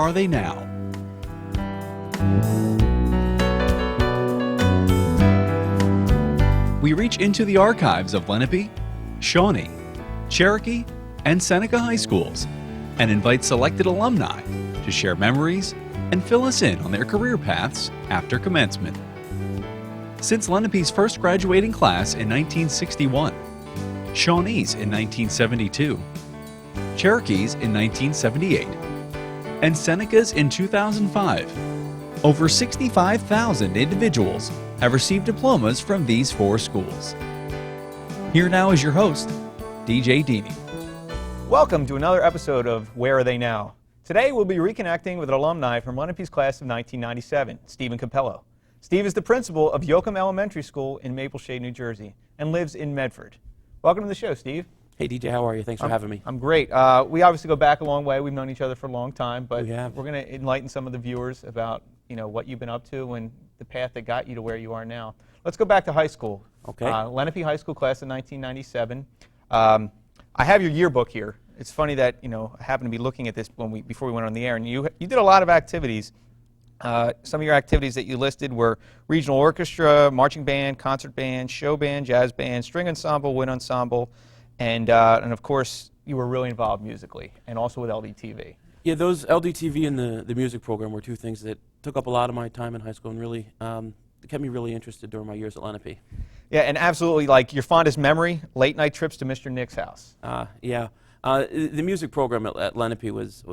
are they now? We reach into the archives of Lenape, Shawnee, Cherokee, and Seneca High Schools and invite selected alumni to share memories and fill us in on their career paths after commencement. Since Lenape's first graduating class in 1961, Shawnee's in 1972, Cherokee's in 1978, and Seneca's in 2005, over 65,000 individuals have received diplomas from these four schools. Here now is your host, DJ Deeney. Welcome to another episode of Where Are They Now? Today we'll be reconnecting with an alumni from Lenape's class of 1997, Stephen Cappello. Steve is the principal of Yoakum Elementary School in Maple Shade, New Jersey, and lives in Medford. Welcome to the show, Steve. Hey DJ, how are you? Thanks for having me. I'm great. We obviously go back a long way. We've known each other for a long time, but we're going to enlighten some of the viewers about what you've been up to and the path that got you to where you are now. Let's go back to high school. Okay. Lenape High School class of 1997. I have your yearbook here. It's funny that I happened to be looking at this before we went on the air, and you did a lot of activities. Some of your activities that you listed were regional orchestra, marching band, concert band, show band, jazz band, string ensemble, wind ensemble, and of course you were really involved musically and also with LDTV. Yeah, those LDTV and the music program were two things that took up a lot of my time in high school and really kept me really interested during my years at Lenape. Yeah, and absolutely, like your fondest memory, late night trips to Mr. Nick's house. Yeah, the music program at Lenape was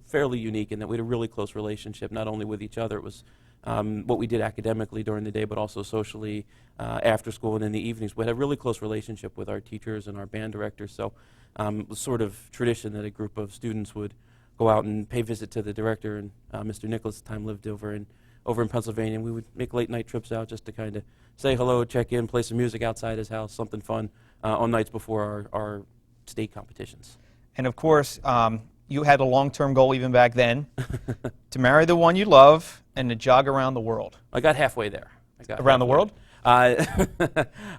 fairly unique in that we had a really close relationship, not only with each other. It was what we did academically during the day, but also socially after school and in the evenings. We had a really close relationship with our teachers and our band directors, so it was sort of tradition that a group of students would go out and pay visit to the director, and Mr. Nicholas at the time lived over in Pennsylvania, and we would make late night trips out just to kind of say hello, check in, play some music outside his house, something fun on nights before our state competitions. And of course, you had a long-term goal even back then to marry the one you love and to jog around the world. I got halfway there. Around the world? I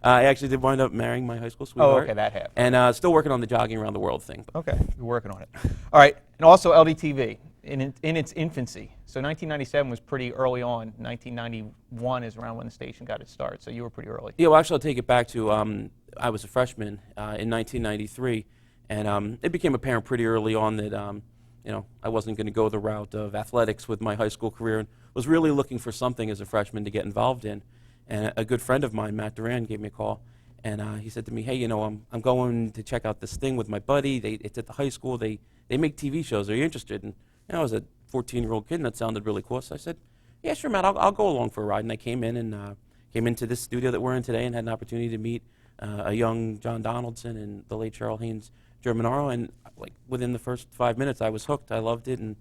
actually did wind up marrying my high school sweetheart. Oh, okay, that half. And still working on the jogging around the world thing. Okay, you're working on it. All right, and also LDTV in its infancy. So 1997 was pretty early on. 1991 is around when the station got its start, so you were pretty early. Yeah, well, actually, I'll take it back to I was a freshman in 1993, and it became apparent pretty early on that I wasn't going to go the route of athletics with my high school career, and was really looking for something as a freshman to get involved in. And a good friend of mine, Matt Duran, gave me a call, and he said to me, "Hey, I'm going to check out this thing with my buddy. It's at the high school. They make TV shows. Are you interested?" And I was a 14-year-old kid, and that sounded really cool. So I said, "Yeah, sure, Matt. I'll go along for a ride." And I came in and came into this studio that we're in today, and had an opportunity to meet a young John Donaldson and the late Cheryl Haynes Germanaro. And like within the first 5 minutes, I was hooked. I loved it, and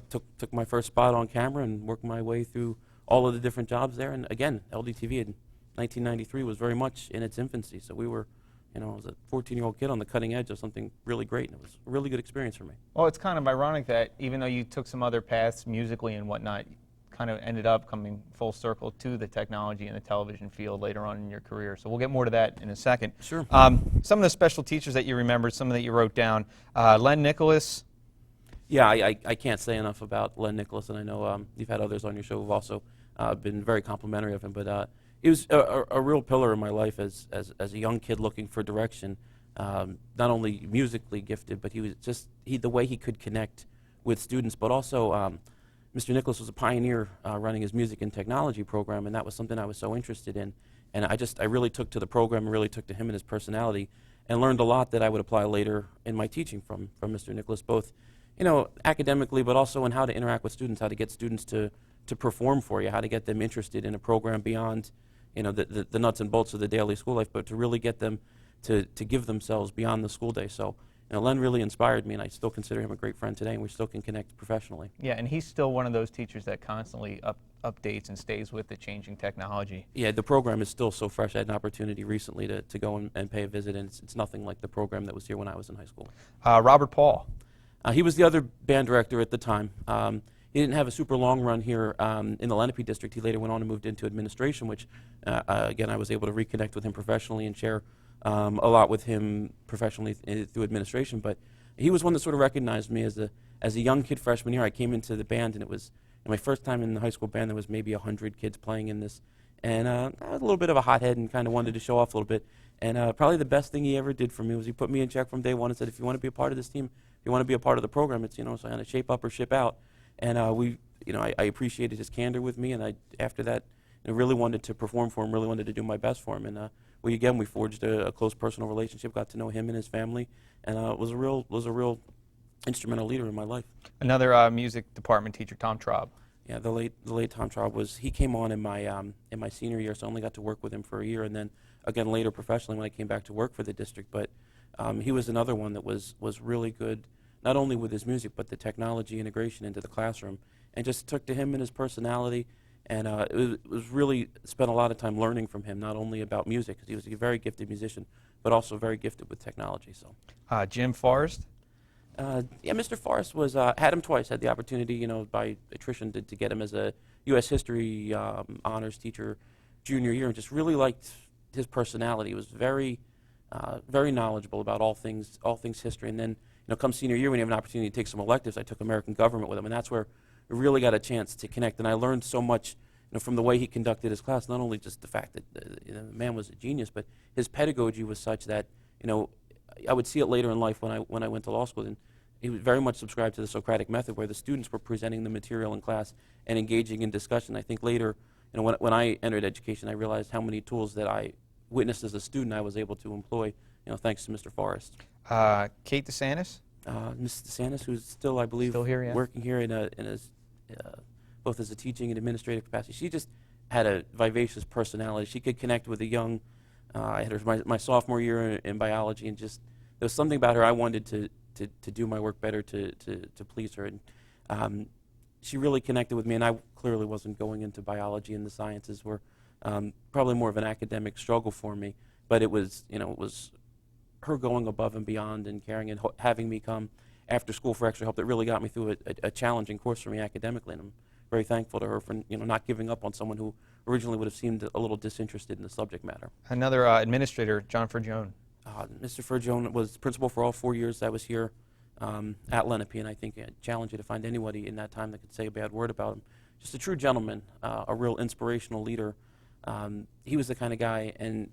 took my first spot on camera and worked my way through all of the different jobs there. And again, LDTV in 1993 was very much in its infancy, so we were, I was a 14-year-old kid on the cutting edge of something really great, and it was a really good experience for me. Well, it's kind of ironic that even though you took some other paths musically and whatnot, you kind of ended up coming full circle to the technology and the television field later on in your career. So we'll get more to that in a second. Sure. Some of the special teachers that you remembered, some that you wrote down, Len Nicholas. Yeah, I can't say enough about Len Nicholas, and I know you've had others on your show who've also been very complimentary of him, but he was a real pillar in my life as a young kid looking for direction. Not only musically gifted, but he was the way he could connect with students, but also Mr. Nicholas was a pioneer running his music and technology program, and that was something I was so interested in. And I really took to the program and really took to him and his personality, and learned a lot that I would apply later in my teaching from Mr. Nicholas, both academically, but also in how to interact with students, how to get students to perform for you, how to get them interested in a program beyond the nuts and bolts of the daily school life, but to really get them to give themselves beyond the school day. So Len really inspired me, and I still consider him a great friend today, and we still can connect professionally. Yeah, and he's still one of those teachers that constantly updates and stays with the changing technology. Yeah, the program is still so fresh. I had an opportunity recently to go and pay a visit, and it's nothing like the program that was here when I was in high school. Robert Paul. He was the other band director at the time. He didn't have a super long run here in the Lenape District. He later went on and moved into administration, which, again, I was able to reconnect with him professionally and share a lot with him professionally through administration. But he was one that sort of recognized me as a young kid freshman year. I came into the band, and it was my first time in the high school band. There was maybe 100 kids playing in this, and I was a little bit of a hothead and kind of wanted to show off a little bit. And probably the best thing he ever did for me was he put me in check from day one and said, if you want to be a part of this team, if you want to be a part of the program, it's, so kind of shape up or ship out. And I appreciated his candor with me, and after that, really wanted to perform for him, really wanted to do my best for him. And we forged a close personal relationship, got to know him and his family, and was a real instrumental leader in my life. Another music department teacher, Tom Traub. Yeah, the late Tom Traub he came on in my senior year, so I only got to work with him for a year, and then again later professionally when I came back to work for the district. But he was another one that was really good, not only with his music, but the technology integration into the classroom, and just took to him and his personality. And it was really spent a lot of time learning from him, not only about music, because he was a very gifted musician, but also very gifted with technology. So, Jim Forrest. Yeah, Mr. Forrest had him twice. Had the opportunity, by attrition, to get him as a U.S. history honors teacher junior year, and just really liked his personality. He was very knowledgeable about all things history. And then, come senior year, when you have an opportunity to take some electives, I took American government with him, and that's where we really got a chance to connect. And I learned so much, from the way he conducted his class. Not only just the fact that the man was a genius, but his pedagogy was such that, I would see it later in life when I went to law school, and he was very much subscribed to the Socratic method, where the students were presenting the material in class and engaging in discussion. I think later, when I entered education, I realized how many tools that I witnessed as a student I was able to employ, thanks to Mr. Forrest. Kate DeSantis. Ms. DeSantis, who's still, I believe, still here, yeah. working here both as a teaching and administrative capacity. She just had a vivacious personality. She could connect with a young. I had her my sophomore year in biology, and just there was something about her I wanted to do my work better to please her. And she really connected with me, and I clearly wasn't going into biology, and the sciences were probably more of an academic struggle for me. But it was her going above and beyond and caring and having me come after school for extra help that really got me through a challenging course for me academically. And I'm very thankful to her for not giving up on someone who originally would have seemed a little disinterested in the subject matter. Another administrator, John Fergione. Mr. Fergione was principal for all 4 years I was here at Lenape, and I think I'd challenge you to find anybody in that time that could say a bad word about him. Just a true gentleman, a real inspirational leader. He was the kind of guy, and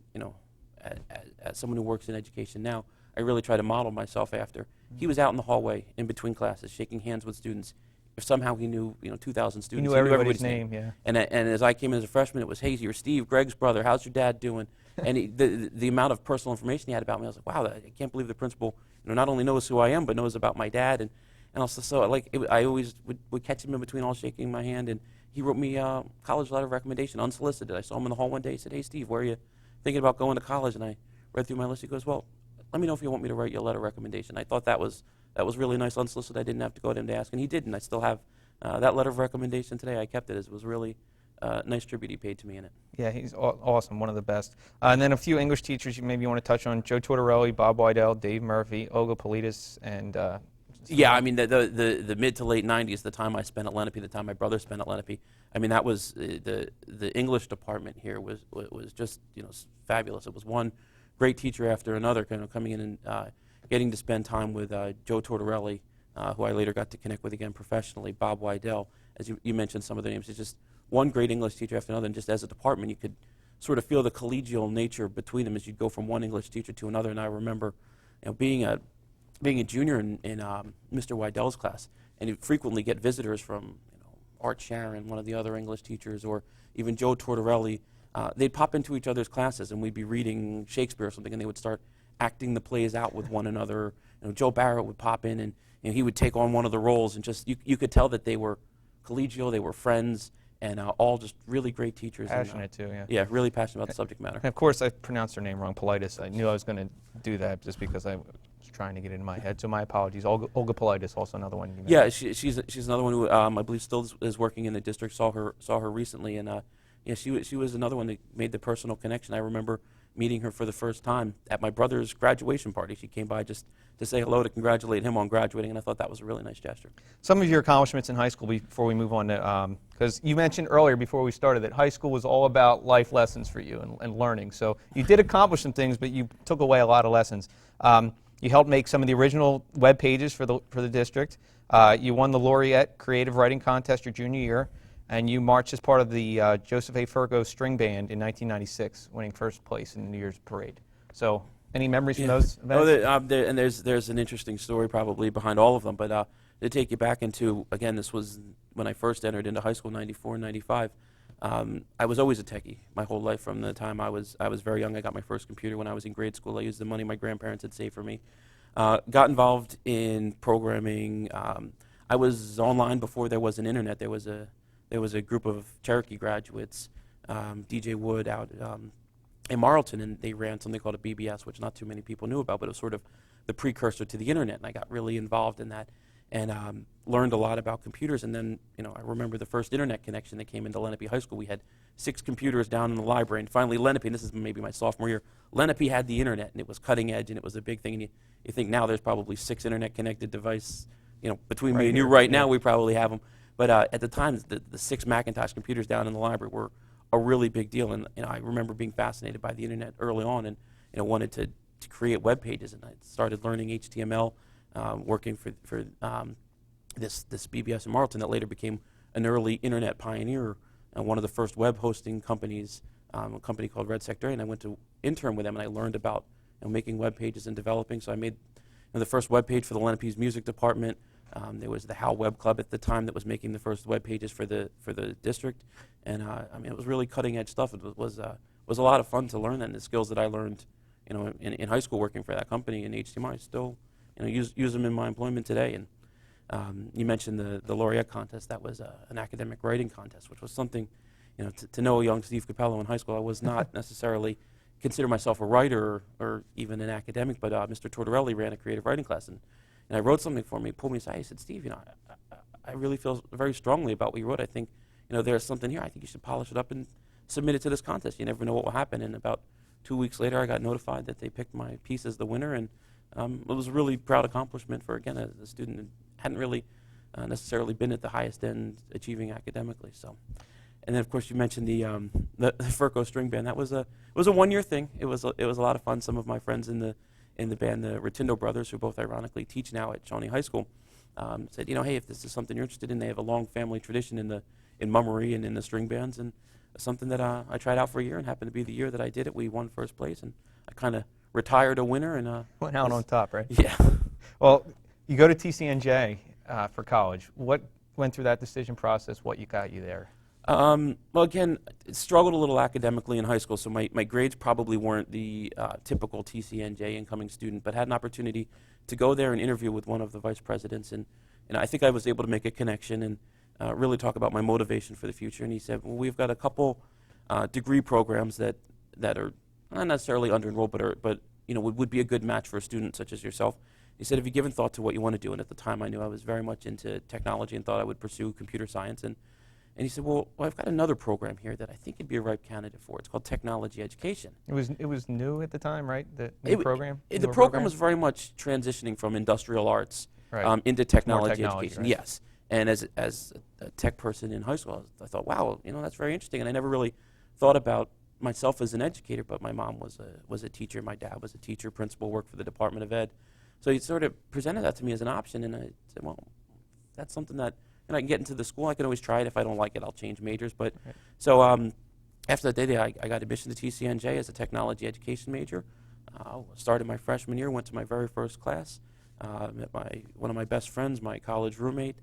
as someone who works in education now, I really try to model myself after. He was out in the hallway in between classes, shaking hands with students. If somehow he knew 2,000 students, he knew everybody's name. Yeah. And as I came in as a freshman, it was, hey, you're Steve, Greg's brother. How's your dad doing? And the amount of personal information he had about me, I was like, wow, I can't believe the principal not only knows who I am, but knows about my dad. And also, so I always would catch him in between, all shaking my hand. And he wrote me a college letter of recommendation, unsolicited. I saw him in the hall one day. He said, hey, Steve, where are you thinking about going to college? And I read through my list. He goes, well, let me know if you want me to write you a letter of recommendation. I thought that was really nice, unsolicited. I didn't have to go to him to ask, and he did. And I still have that letter of recommendation today. I kept it. It was really a nice tribute he paid to me in it. Yeah, he's awesome, one of the best. And then a few English teachers you maybe want to touch on: Joe Tortorelli, Bob Wydell, Dave Murphy, Olga Politis, and yeah, I mean the mid to late '90s, the time I spent at Lenape, the time my brother spent at Lenape. I mean that was the English department here was just fabulous. It was one great teacher after another, coming in and getting to spend time with Joe Tortorelli, who I later got to connect with again professionally. Bob Wydell, as you mentioned some of their names. It's just one great English teacher after another, and just as a department, you could sort of feel the collegial nature between them as you'd go from one English teacher to another. And I remember, being a junior in Mr. Wydell's class, and you'd frequently get visitors from Art Sharon, one of the other English teachers, or even Joe Tortorelli. They'd pop into each other's classes, and we'd be reading Shakespeare or something, and they would start acting the plays out with one another. Joe Barrett would pop in, and he would take on one of the roles, and just you could tell that they were collegial, they were friends, and all just really great teachers. Passionate too, yeah. Yeah, really passionate about the subject matter. And of course, I pronounced her name wrong, Politis. I knew I was going to do that just because I was trying to get it in my head, so my apologies. Olga Politis, also another one you mentioned. Yeah, she's another one who I believe still is working in the district. Saw her recently, and yeah, she was another one that made the personal connection. I remember meeting her for the first time at my brother's graduation party. She came by just to say hello, to congratulate him on graduating, and I thought that was a really nice gesture. Some of your accomplishments in high school before we move on to, because you mentioned earlier before we started that high school was all about life lessons for you and learning. So you did accomplish some things, but you took away a lot of lessons. You helped make some of the original web pages for the district. You won the Laureate Creative Writing Contest your junior year, and you marched as part of the Joseph A. Fergo String Band in 1996, winning first place in the New Year's Parade. So, any memories from those events? Oh, and there's an interesting story probably behind all of them, but to take you back into, again, this was when I first entered into high school, 94, 95. I was always a techie my whole life. From the time I was very young, I got my first computer when I was in grade school. I used the money my grandparents had saved for me. Got involved in programming. I was online before there was an internet. There was a group of Cherokee graduates, DJ Wood out in Marlton, and they ran something called a BBS, which not too many people knew about, but it was sort of the precursor to the internet, and I got really involved in that and learned a lot about computers. And then, I remember the first internet connection that came into Lenape High School. We had 6 computers down in the library, and finally Lenape, and this is maybe my sophomore year, Lenape had the internet, and it was cutting edge, and it was a big thing. And you think now there's probably 6 internet-connected devices, between me and you right now, we probably have them. But at the time, the 6 Macintosh computers down in the library were a really big deal. And I remember being fascinated by the internet early on, and wanted to create web pages. And I started learning HTML, working for this BBS in Marlton that later became an early internet pioneer, one of the first web hosting companies, a company called Red Sector. And I went to intern with them, and I learned about making web pages and developing. So I made the first web page for the Lenape's music department. There was the How Web Club at the time that was making the first web pages for the district, and it was really cutting edge stuff. It was a lot of fun to learn, and the skills that I learned, in high school working for that company in HTML, I still use them in my employment today. And you mentioned the Laureate contest. That was an academic writing contest, which was something, to know a young Steve Capello in high school. I was not necessarily consider myself a writer or even an academic, but Mr. Tortorelli ran a creative writing class, and I wrote something for him. He pulled me aside. He said, "Steve, I really feel very strongly about what you wrote. I think, there's something here. I think you should polish it up and submit it to this contest. You never know what will happen." And about 2 weeks later, I got notified that they picked my piece as the winner, and it was a really proud accomplishment for, again, a student that hadn't really necessarily been at the highest end achieving academically. So, and then of course you mentioned the Ferco String Band. That was a 1-year thing. It was a lot of fun. Some of my friends in the band, the Rotundo brothers, who both ironically teach now at Shawnee High School, said, hey, if this is something you're interested in, they have a long family tradition in mummery and in the string bands, and something that I tried out for a year, and happened to be the year that I did it. We won first place, and I kind of retired a winner, and went out on top, right? Yeah. Well, you go to TCNJ for college. What went through that decision process? What got you there? Well, again, struggled a little academically in high school, so my grades probably weren't the typical TCNJ incoming student, but had an opportunity to go there and interview with one of the vice presidents, and I think I was able to make a connection and really talk about my motivation for the future. And he said, well, we've got a couple degree programs that are not necessarily under-enrolled, but would be a good match for a student such as yourself. He said, have you given thought to what you want to do? And at the time, I knew I was very much into technology and thought I would pursue computer science. And he said, well, I've got another program here that I think you'd be a ripe candidate for. It's called technology education. It was new at the time, right? The new program? The program was very much transitioning from industrial arts into technology education. Right? Yes. And as a tech person in high school, I thought, wow, that's very interesting. And I never really thought about myself as an educator, but my mom was a teacher. My dad was a teacher, principal, worked for the Department of Ed. So he sort of presented that to me as an option, and I said, well, that's something that I can get into the school. I can always try it. If I don't like it, I'll change majors. But so after that day, I got admission to TCNJ as a technology education major. Started my freshman year, went to my very first class, met one of my best friends, my college roommate,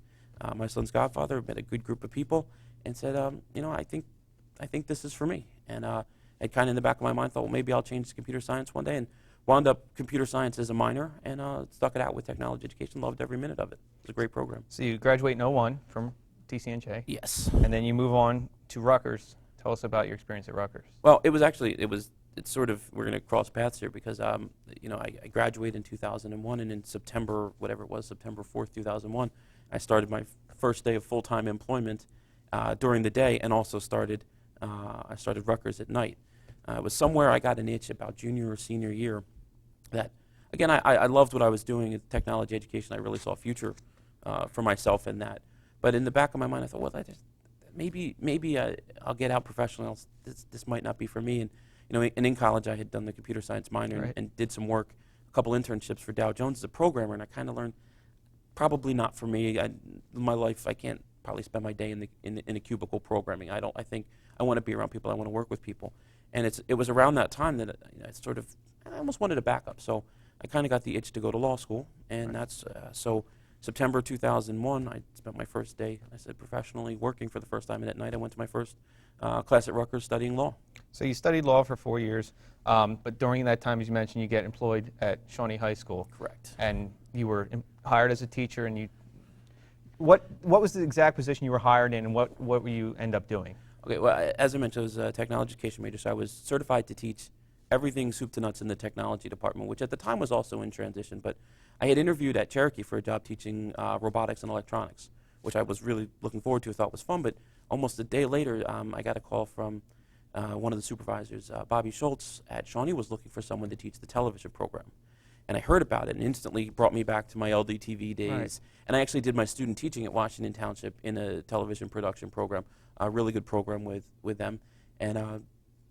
my son's godfather, met a good group of people, and said, I think this is for me. And I kind of in the back of my mind thought, well, maybe I'll change to computer science one day, and wound up computer science as a minor, and stuck it out with technology education. Loved every minute of it. It was a great program. So you graduate in 01 from TCNJ. Yes. And then you move on to Rutgers. Tell us about your experience at Rutgers. Well, it's sort of, we're going to cross paths here because, I graduated in 2001, and in September, whatever it was, September 4th, 2001, I started my first day of full-time employment during the day, and also I started Rutgers at night. It was somewhere I got an itch about junior or senior year that, again, I loved what I was doing in technology education. I really saw a future for myself in that. But in the back of my mind, I thought, well, maybe I'll get out professionally. This might not be for me. And in college, I had done the computer science minor and did some work a couple internships for Dow Jones as a programmer, and I kind of learned probably not for me. In my life, I can't probably spend my day in a cubicle programming. I think I want to be around people. I want to work with people, and it was around that time that I almost wanted a backup. So I kind of got the itch to go to law school, and that's so September 2001. I spent my first day, I said, professionally working for the first time, and at night I went to my first class at Rutgers studying law. So you studied law for 4 years, but during that time, as you mentioned, you get employed at Shawnee High School. Correct. And you were hired as a teacher, and what was the exact position you were hired in, and what were you end up doing? Okay, well, as I mentioned, I was a technology education major, so I was certified to teach everything soup to nuts in the technology department, which at the time was also in transition. But I had interviewed at Cherokee for a job teaching robotics and electronics, which I was really looking forward to, thought was fun. But almost a day later, I got a call from one of the supervisors, Bobby Schultz at Shawnee, was looking for someone to teach the television program. And I heard about it and instantly brought me back to my LDTV days. Right. And I actually did my student teaching at Washington Township in a television production program, a really good program with them. And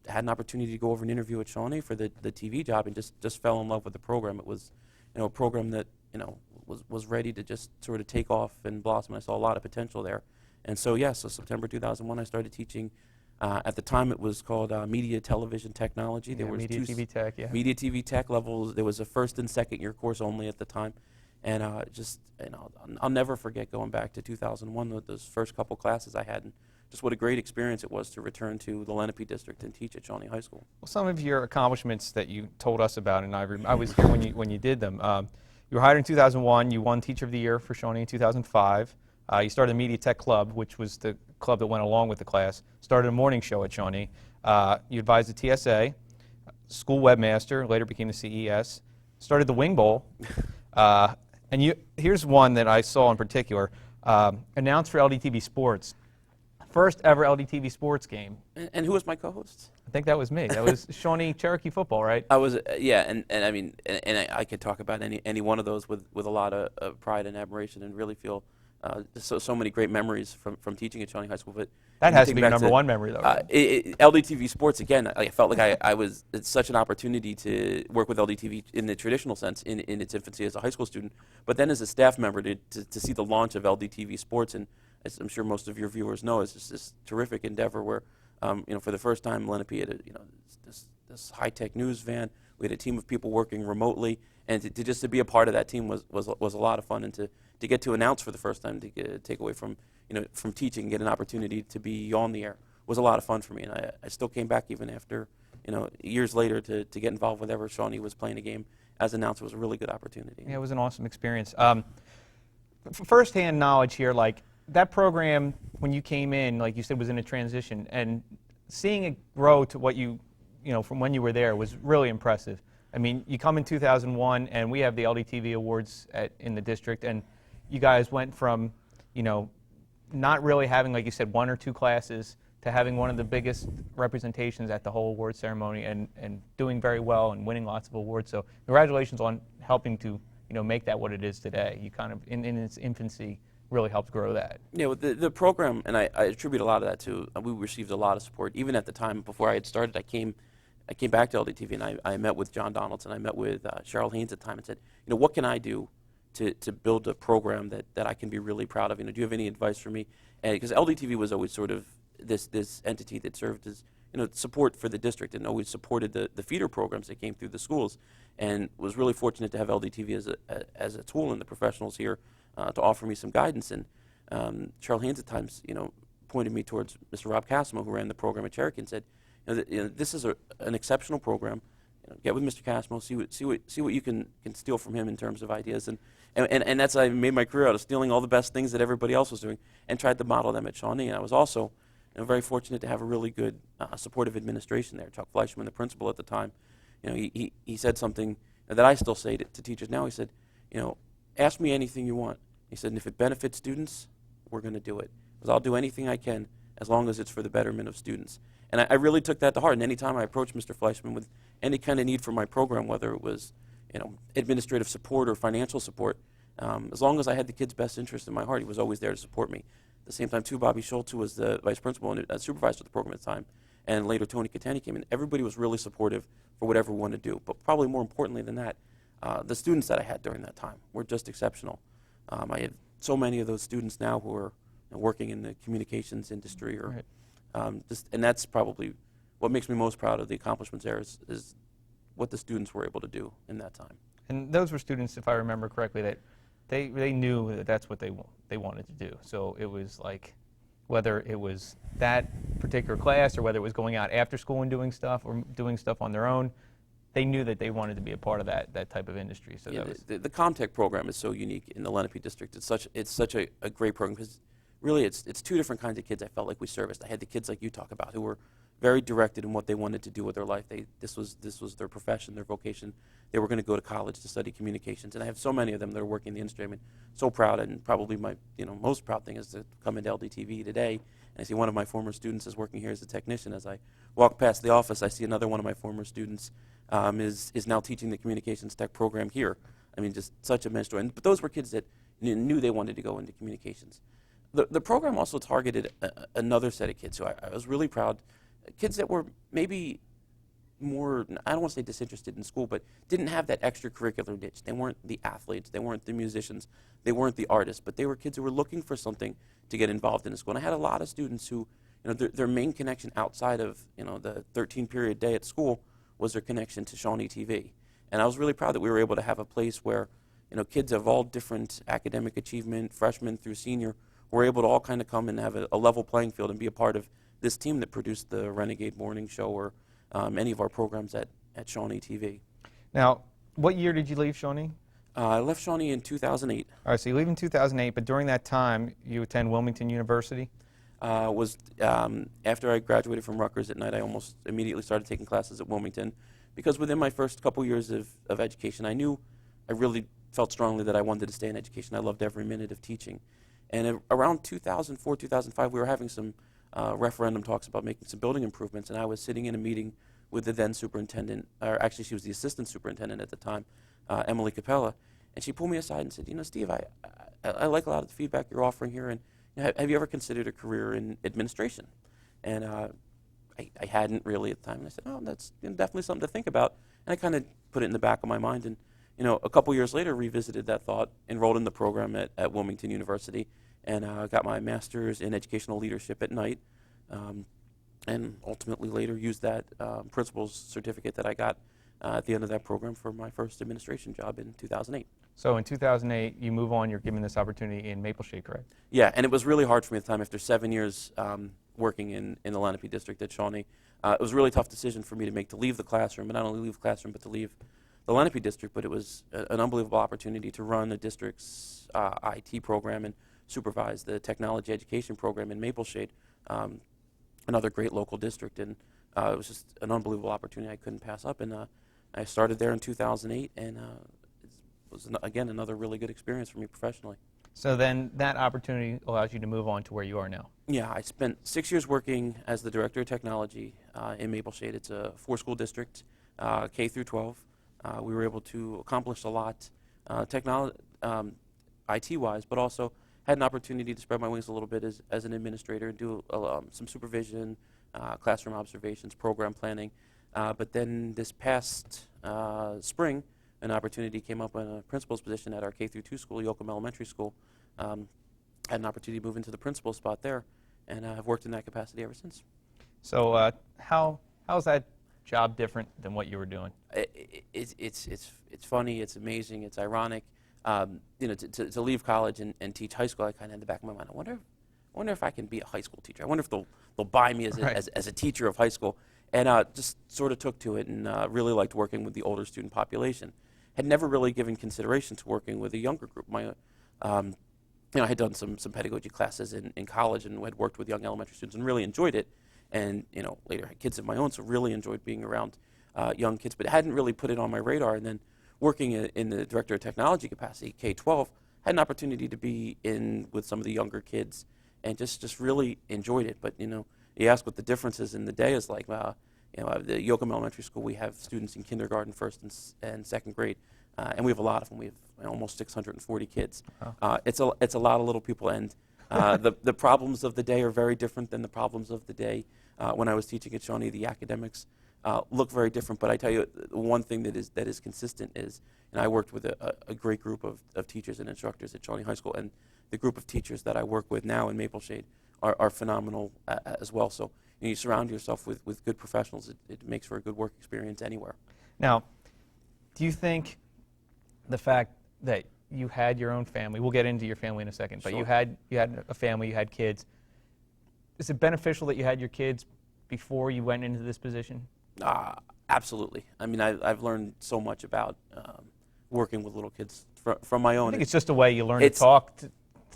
had an opportunity to go over an interview at Shawnee for the TV job, and just fell in love with the program. It was, a program that, was ready to just sort of take off and blossom. I saw a lot of potential there. And so, so September 2001, I started teaching. At the time, it was called Media Television Technology. There was Media TV Tech, yeah. Media TV Tech levels. There was a first and second year course only at the time. And I'll never forget going back to 2001, those first couple classes I had, and just what a great experience it was to return to the Lenape District and teach at Shawnee High School. Well, Some of your accomplishments that you told us about, and I was here when you did them. You were hired in 2001. You won Teacher of the Year for Shawnee in 2005. You started the Media Tech Club, which was the club that went along with the class. Started a morning show at Shawnee. You advised the TSA, school webmaster, later became the CES. Started the Wing Bowl. And here's one that I saw in particular. Announced for LDTV Sports. First ever LDTV Sports game. And who was my co-host? I think that was me. That was Shawnee Cherokee football, right? I was, and I mean, and I could talk about any one of those with a lot of pride and admiration, and really feel so many great memories from teaching at Shawnee High School. But that has to be your number one memory, though. Right? LDTV Sports, again, I felt like it's such an opportunity to work with LDTV in the traditional sense in its infancy as a high school student, but then as a staff member to see the launch of LDTV Sports, and as I'm sure most of your viewers know, it's just this terrific endeavor where, for the first time, Lenape had this high-tech news van. We had a team of people working remotely, and to be a part of that team was a lot of fun, and to get to announce for the first time, to take away from teaching and get an opportunity to be on the air was a lot of fun for me. And I still came back even after years later to get involved whenever Shawnee was playing a game as announcer. Was a really good opportunity. Yeah, it was an awesome experience. First-hand knowledge here, like that program when you came in, like you said, was in a transition, and seeing it grow to what from when you were there was really impressive. I mean, you come in 2001, and we have the LDTV Awards in the district, and you guys went from, not really having, like you said, one or two classes to having one of the biggest representations at the whole award ceremony, and doing very well and winning lots of awards. So congratulations on helping to, make that what it is today. You kind of, in its infancy, really helped grow that. Yeah, well, the program, and I attribute a lot of that to, we received a lot of support. Even at the time, before I had started, I came back to LDTV, and I met with John Donaldson, I met with Cheryl Haynes at the time, and said, what can I do to build a program that I can be really proud of? Do you have any advice for me? Because LDTV was always sort of this entity that served as support for the district, and always supported the feeder programs that came through the schools, and was really fortunate to have LDTV as a tool, and the professionals here to offer me some guidance. And Cheryl Haynes at times pointed me towards Mr. Rob Cassimo, who ran the program at Cherokee, and said, this is an exceptional program. Get with Mr. Cassimo, see what you can steal from him in terms of ideas, and that's I made my career out of stealing all the best things that everybody else was doing, and tried to model them at Shawnee. And I was also very fortunate to have a really good supportive administration there. Chuck Fleischman, the principal at the time, he said something that I still say to teachers now. He said, ask me anything you want. He said, and if it benefits students, we're going to do it. Because I'll do anything I can as long as it's for the betterment of students. And I really took that to heart. And any time I approached Mr. Fleischman with any kind of need for my program, whether it was administrative support or financial support, as long as I had the kids' best interest in my heart, he was always there to support me. At the same time, too, Bobby Schultz, who was the vice principal and supervisor of the program at the time, and later Tony Catani came in, everybody was really supportive for whatever we wanted to do. But probably more importantly than that, the students that I had during that time were just exceptional. I have so many of those students now who are working in the communications industry, or and that's probably what makes me most proud of the accomplishments there is what the students were able to do in that time. And those were students, if I remember correctly, that they knew that that's what they wanted to do. So it was like, whether it was that particular class or whether it was going out after school and doing stuff or doing stuff on their own, they knew that they wanted to be a part of that type of industry. So Yeah, that was the ComTech program is so unique in the Lenape District. It's such a great program because really it's two different kinds of kids I felt like we serviced. I had the kids like you talk about who were very directed in what they wanted to do with their life. This was their profession, their vocation. They were going to go to college to study communications, and I have so many of them that are working in the industry. I mean, so proud, and probably my most proud thing is to come into LDTV today, and I see one of my former students is working here as a technician. As I walk past the office, I see another one of my former students is now teaching the communications tech program here. I mean, just such immense joy. But those were kids that knew they wanted to go into communications. The program also targeted another set of kids who I was really proud. Kids that were maybe more, I don't want to say disinterested in school, but didn't have that extracurricular niche. They weren't the athletes, they weren't the musicians, they weren't the artists, but they were kids who were looking for something to get involved in school. And I had a lot of students who, their main connection outside of, the 13-period day at school was their connection to Shawnee TV. And I was really proud that we were able to have a place where, kids of all different academic achievement, freshman through senior, were able to all kind of come and have a level playing field and be a part of this team that produced the Renegade Morning Show or any of our programs at Shawnee TV. Now, what year did you leave Shawnee? I left Shawnee in 2008. All right, so you leave in 2008, but during that time, you attend Wilmington University? After I graduated from Rutgers at night, I almost immediately started taking classes at Wilmington, because within my first couple years of education, I really felt strongly that I wanted to stay in education. I loved every minute of teaching. And around 2004, 2005, we were having some referendum talks about making some building improvements, and I was sitting in a meeting with the then superintendent, or actually she was the assistant superintendent at the time, Emily Cappello, and she pulled me aside and said, Steve, I like a lot of the feedback you're offering here, and have you ever considered a career in administration? And I hadn't really at the time, and I said, oh, that's definitely something to think about, and I kind of put it in the back of my mind, and a couple years later revisited that thought, enrolled in the program at Wilmington University, and got my master's in educational leadership at night, and ultimately later used that principal's certificate that I got at the end of that program for my first administration job in 2008. So in 2008, you move on, you're given this opportunity in Maple Shade, correct? Yeah, and it was really hard for me at the time. After 7 years working in the Lenape District at Shawnee, it was a really tough decision for me to make, to leave the classroom, and not only leave the classroom, but to leave the Lenape District. But it was an unbelievable opportunity to run the district's IT program and supervise the technology education program in Maple Shade, another great local district. And it was just an unbelievable opportunity I couldn't pass up. And I started there in 2008, and it was, again, another really good experience for me professionally. So then that opportunity allows you to move on to where you are now. Yeah, I spent 6 years working as the director of technology in Maple Shade. It's a 4-school district, K through 12. We were able to accomplish a lot IT-wise, but also had an opportunity to spread my wings a little bit as an administrator, do some supervision, classroom observations, program planning. But then this past spring, an opportunity came up in a principal's position at our K through 2 school, Yoakum Elementary School. Had an opportunity to move into the principal spot there, and I've worked in that capacity ever since. So how's that job different than what you were doing? It's funny, it's amazing, it's ironic. To leave college and teach high school, I kind of had in the back of my mind, I wonder if I can be a high school teacher. I wonder if they'll buy me as a teacher of high school. And just sort of took to it, and really liked working with the older student population. Had never really given consideration to working with a younger group. I had done some pedagogy classes in college and had worked with young elementary students and really enjoyed it. And later had kids of my own, so really enjoyed being around young kids, but hadn't really put it on my radar. And then working in the director of technology capacity, K-12, had an opportunity to be in with some of the younger kids, and just really enjoyed it. But you ask what the differences in the day is like. The Yoakum Elementary School, we have students in kindergarten, first and second grade, and we have a lot of them. We have almost 640 kids. Wow. It's a lot of little people, and the problems of the day are very different than the problems of the day when I was teaching at Shawnee. The academics look very different. But I tell you, the one thing that is consistent is, and I worked with a great group of teachers and instructors at Shawnee High School, and the group of teachers that I work with now in Maple Shade are phenomenal as well. So you surround yourself with good professionals. It makes for a good work experience anywhere. Now, do you think the fact that you had your own family, we'll get into your family in a second, but Sure. you had a family, you had kids, is it beneficial that you had your kids before you went into this position? Absolutely. I mean, I've learned so much about working with little kids from my own. I think it's just a way you learn to It's- talk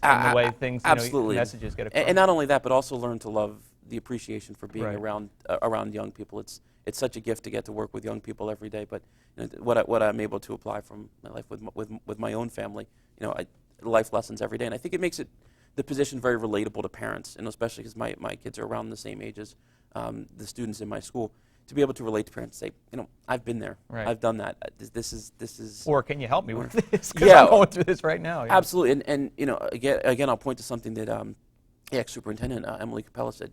and the way things, absolutely. messages get across. And not only that, but also learn to love the appreciation for being Right. around young people. It's such a gift to get to work with young people every day. But what I'm able to apply from my life with my own family, life lessons every day, and I think it makes the position very relatable to parents, and especially because my kids are around the same age as the students in my school. To be able to relate to parents and say, I've been there, Right. I've done that. This is. Or can you help me with this? 'Cause Yeah. I'm going through this right now. Yeah. Absolutely, and again, I'll point to something that the ex-superintendent Emily Cappello said.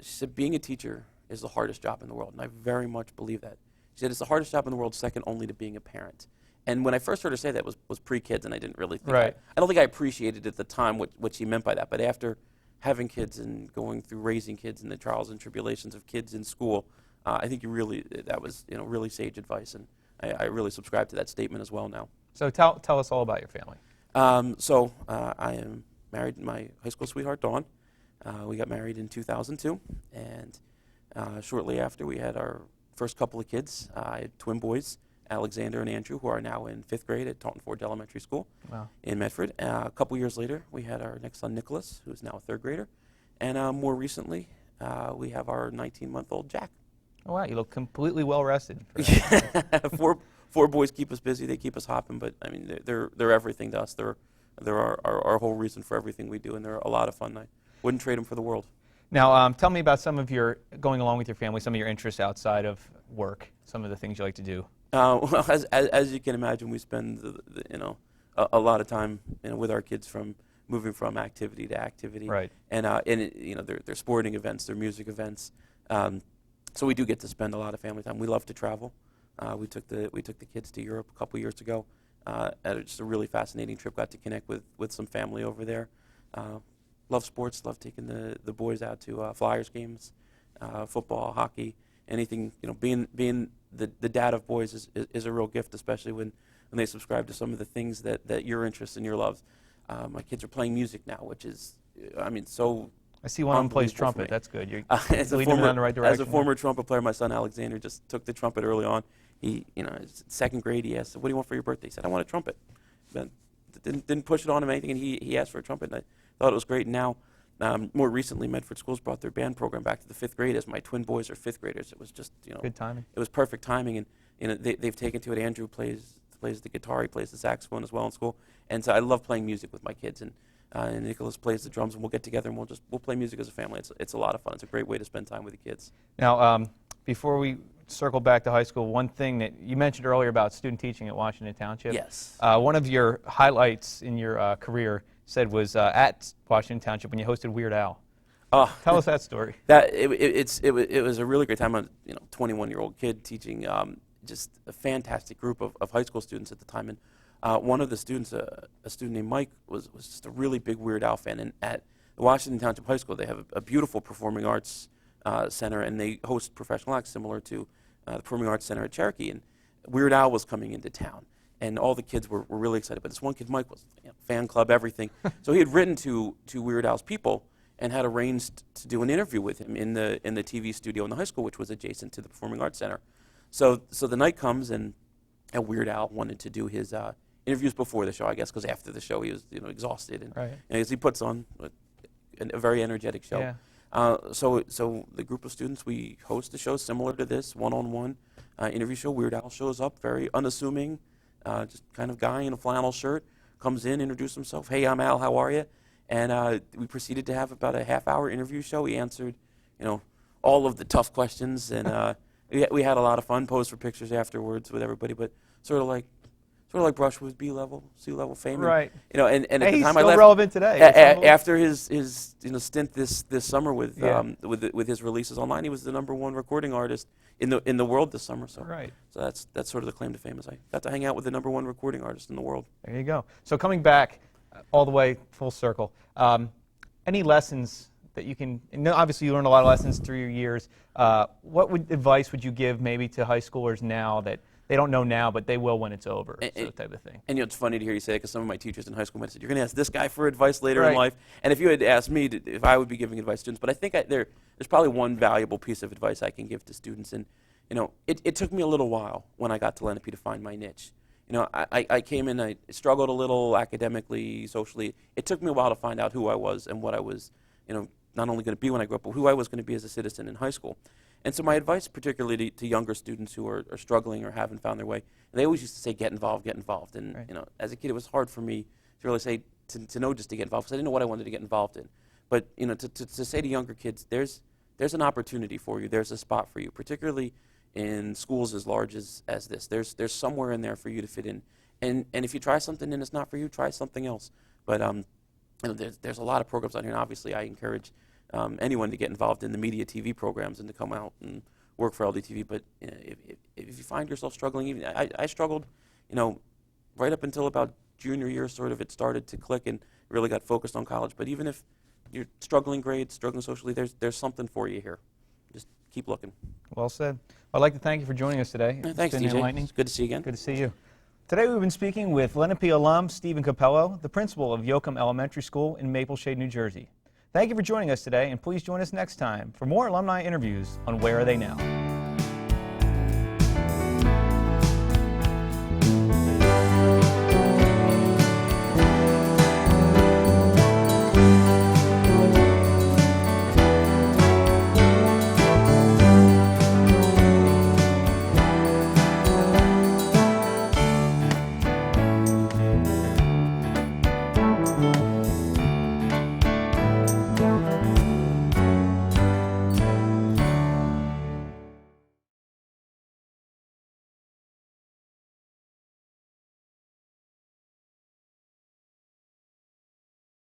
She said, being a teacher is the hardest job in the world, and I very much believe that. She said it's the hardest job in the world, second only to being a parent. And when I first heard her say that, was pre-kids, and I didn't really think Right. I don't think I appreciated at the time what she meant by that. But after having kids and going through raising kids and the trials and tribulations of kids in school, I think that was really sage advice, and I really subscribe to that statement as well now. So tell us all about your family. I am married to my high school sweetheart, Dawn. We got married in 2002, and shortly after we had our first couple of kids. I had twin boys, Alexander and Andrew, who are now in 5th grade at Taunton Forge Elementary School in Medford. A couple years later, we had our next son, Nicholas, who is now a 3rd grader. And more recently, we have our 19-month-old Jack. Oh, wow, you look completely well-rested. Four boys keep us busy. They keep us hopping, but I mean, they're everything to us. They're our whole reason for everything we do, and they're a lot of fun. I wouldn't trade them for the world. Now, tell me about some of your, going along with your family, some of your interests outside of work, some of the things you like to do. Well, as you can imagine, we spend a lot of time with our kids, from moving from activity to activity. Right. And their sporting events, their music events. So we do get to spend a lot of family time. We love to travel. We took the kids to Europe a couple years ago. Just a really fascinating trip. Got to connect with some family over there. Love sports. Love taking the boys out to Flyers games, football, hockey, anything. Being the dad of boys is a real gift, especially when they subscribe to some of the things that your interests and your loves. My kids are playing music now, which is, so. I see one of them plays trumpet. That's good. You're leading them in the right direction. As a former trumpet player, my son Alexander just took the trumpet early on. He, in 2nd grade, he asked, "What do you want for your birthday?" He said, "I want a trumpet." But didn't push it on him or anything, and he asked for a trumpet, and I thought it was great. And now, more recently, Medford Schools brought their band program back to the 5th grade, as my twin boys are 5th graders. It was just, good timing. It was perfect timing, and they've taken to it. Andrew plays the guitar, he plays the saxophone as well in school, and so I love playing music with my kids. And Nicholas plays the drums, and we'll get together and we'll play music as a family. It's a lot of fun. It's a great way to spend time with the kids. Now, before we circle back to high school, one thing that you mentioned earlier about student teaching at Washington Township. Yes. One of your highlights in your career was at Washington Township when you hosted Weird Al. Tell us that story. It was a really great time. I'm a 21-year-old kid teaching just a fantastic group of high school students at the time, and one of the students, a student named Mike, was just a really big Weird Al fan. And at the Washington Township High School, they have a beautiful performing arts center, and they host professional acts similar to the Performing Arts Center at Cherokee. And Weird Al was coming into town, and all the kids were really excited. But this one kid, Mike, was fan club, everything. So he had written to Weird Al's people and had arranged to do an interview with him in the TV studio in the high school, which was adjacent to the Performing Arts Center. So the night comes, and Weird Al wanted to do his interviews before the show, I guess, because after the show he was exhausted, and as he puts on a very energetic show. Yeah. So the group of students, we host a show similar to this, one-on-one interview show. Weird Al shows up, very unassuming, just kind of guy in a flannel shirt, comes in, introduced himself. "Hey, I'm Al, how are you?" And we proceeded to have about a half-hour interview show. He answered, all of the tough questions, and we had a lot of fun. Posed for pictures afterwards with everybody, but sort of sort of like brush with B-level, C-level fame. Right. And, you know, and at Hey, the he's time I still left, relevant today. It's unbelievable. after his stint this summer with Yeah. with his releases online, he was the #1 recording artist in the world this summer. So Right. so that's sort of the claim to fame, is I got to hang out with the #1 recording artist in the world. There you go. So coming back all the way full circle, any lessons that you can, and obviously you learned a lot of lessons through your years, what advice would you give maybe to high schoolers now that they don't know now, but they will when it's over, so type of thing? And you know, it's funny to hear you say that, because some of my teachers in high school might have said, you're going to ask this guy for advice later in Right. life. And if you had asked me if I would be giving advice to students, but I think there's probably one valuable piece of advice I can give to students. And you know, it took me a little while when I got to Lenape to find my niche. You know, I came in, I struggled a little academically, socially. It took me a while to find out who I was and what I was, you know, not only going to be when I grew up, but who I was going to be as a citizen in high school. And so my advice, particularly to younger students who are struggling or haven't found their way, and they always used to say, get involved, get involved. And Right. you know, as a kid, it was hard for me to really say, to know just to get involved, because I didn't know what I wanted to get involved in. But you know, to say to younger kids, there's an opportunity for you, there's a spot for you, particularly in schools as large as this. There's somewhere in there for you to fit in. And if you try something and it's not for you, try something else. But you know, there's a lot of programs out here, and obviously I encourage anyone to get involved in the media TV programs and to come out and work for LDTV. But you know, if you find yourself struggling, even I struggled, you know, right up until about junior year, sort of it started to click and really got focused on college. But even if you're struggling grades, struggling socially, there's something for you here. Just keep looking. Well said. I'd like to thank you for joining us today. Thanks, It's been DJ. enlightening. It's good to see you again. Good to see you. Today we've been speaking with Lenape alum Stephen Capello, the principal of Yoakum Elementary School in Maple Shade, New Jersey. Thank you for joining us today, and please join us next time for more alumni interviews on Where Are They Now?